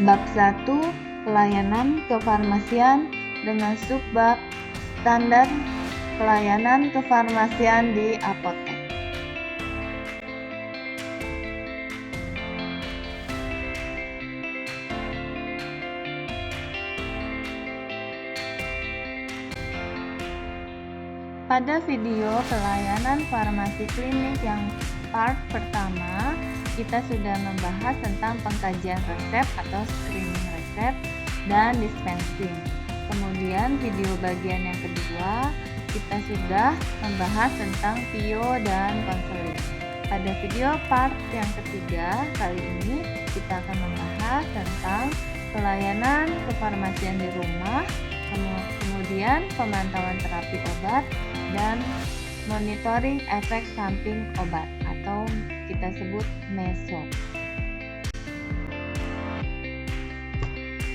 Bab 1, Pelayanan kefarmasian dengan subbab Standar pelayanan kefarmasian di apotek. Pada video pelayanan farmasi klinik yang part pertama, kita sudah membahas tentang pengkajian resep atau screening resep dan dispensing. Kemudian video bagian yang kedua, kita sudah membahas tentang PIO dan konseling. Pada video part yang ketiga, kali ini kita akan membahas tentang pelayanan kefarmasian di rumah, kemudian pemantauan terapi obat, dan monitoring efek samping obat atau kita sebut MESO.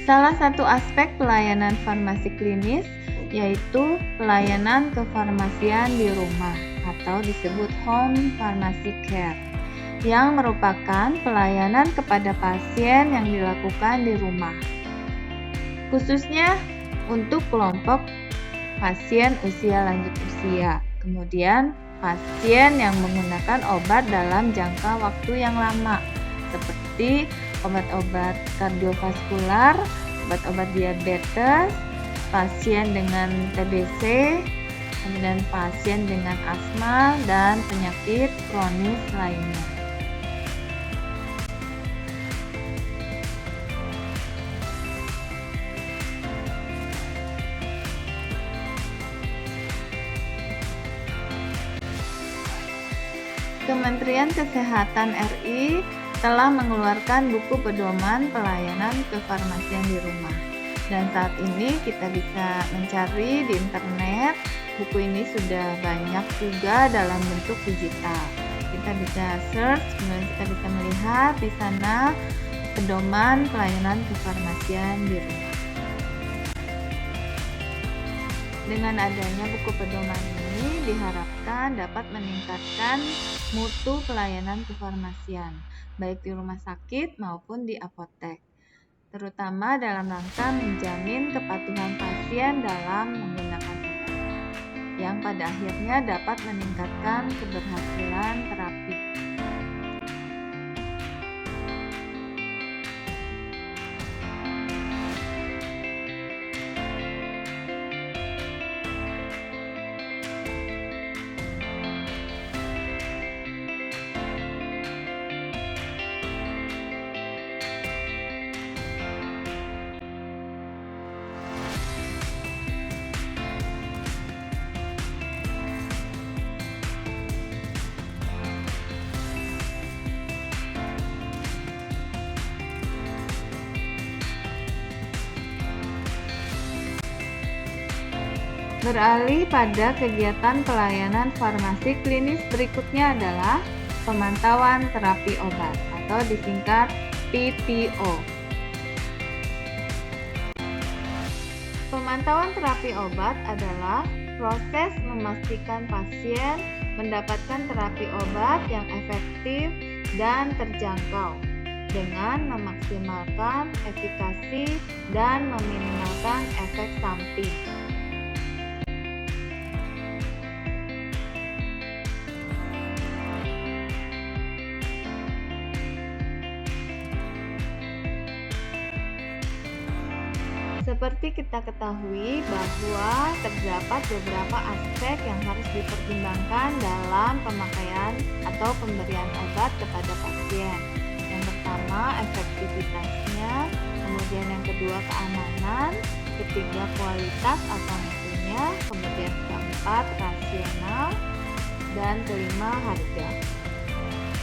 Salah satu aspek pelayanan farmasi klinis yaitu pelayanan kefarmasian di rumah atau disebut home pharmacy care, yang merupakan pelayanan kepada pasien yang dilakukan di rumah, khususnya untuk kelompok pasien usia lanjut usia, kemudian pasien yang menggunakan obat dalam jangka waktu yang lama, seperti obat-obat kardiovaskular, obat-obat diabetes, pasien dengan TBC, kemudian pasien dengan asma dan penyakit kronis lainnya. Kementerian Kesehatan RI telah mengeluarkan buku pedoman pelayanan kefarmasian di rumah. Dan saat ini kita bisa mencari di internet, buku ini sudah banyak juga dalam bentuk digital. Kita bisa search, kemudian kita bisa melihat di sana pedoman pelayanan kefarmasian di rumah. Dengan adanya buku pedoman ini diharapkan dapat meningkatkan mutu pelayanan kefarmasian, baik di rumah sakit maupun di apotek, terutama dalam rangka menjamin kepatuhan pasien dalam menggunakan obat, yang pada akhirnya dapat meningkatkan keberhasilan terapi. Beralih pada kegiatan pelayanan farmasi klinis berikutnya adalah pemantauan terapi obat atau disingkat PTO. Pemantauan terapi obat adalah proses memastikan pasien mendapatkan terapi obat yang efektif dan terjangkau dengan memaksimalkan efikasi dan meminimalkan efek samping. Seperti kita ketahui bahwa terdapat beberapa aspek yang harus dipertimbangkan dalam pemakaian atau pemberian obat kepada pasien. Yang pertama, efektivitasnya, kemudian yang kedua, keamanan, ketiga, kualitas atau mutunya, kemudian keempat, rasional, dan kelima, harga.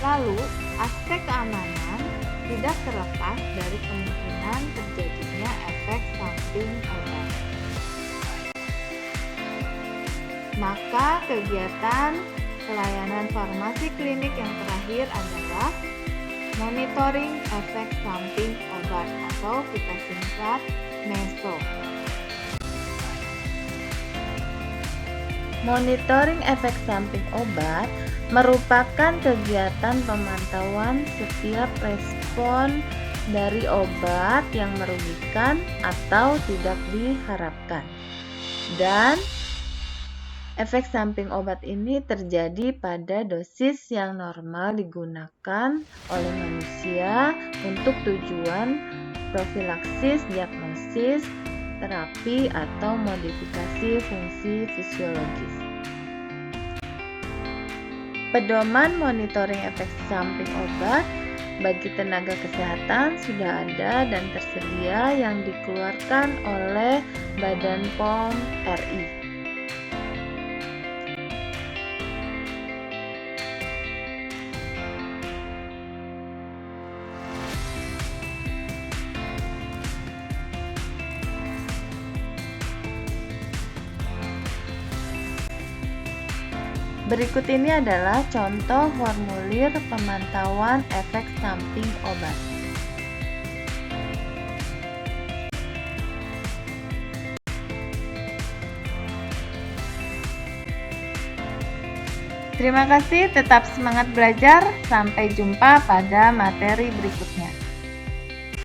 Lalu, aspek keamanan tidak terlepas dari kemungkinan terjadinya efek samping obat. Maka kegiatan pelayanan farmasi klinik yang terakhir adalah monitoring efek samping obat atau kita singkat MESO. Monitoring efek samping obat merupakan kegiatan pemantauan setiap respon dari obat yang merugikan atau tidak diharapkan. Dan efek samping obat ini terjadi pada dosis yang normal digunakan oleh manusia untuk tujuan profilaksis, diagnosis, terapi, atau modifikasi fungsi fisiologis. Pedoman monitoring efek samping obat bagi tenaga kesehatan sudah ada dan tersedia yang dikeluarkan oleh Badan POM RI. Berikut ini adalah contoh formulir pemantauan efek samping obat. Terima kasih, tetap semangat belajar. Sampai jumpa pada materi berikutnya.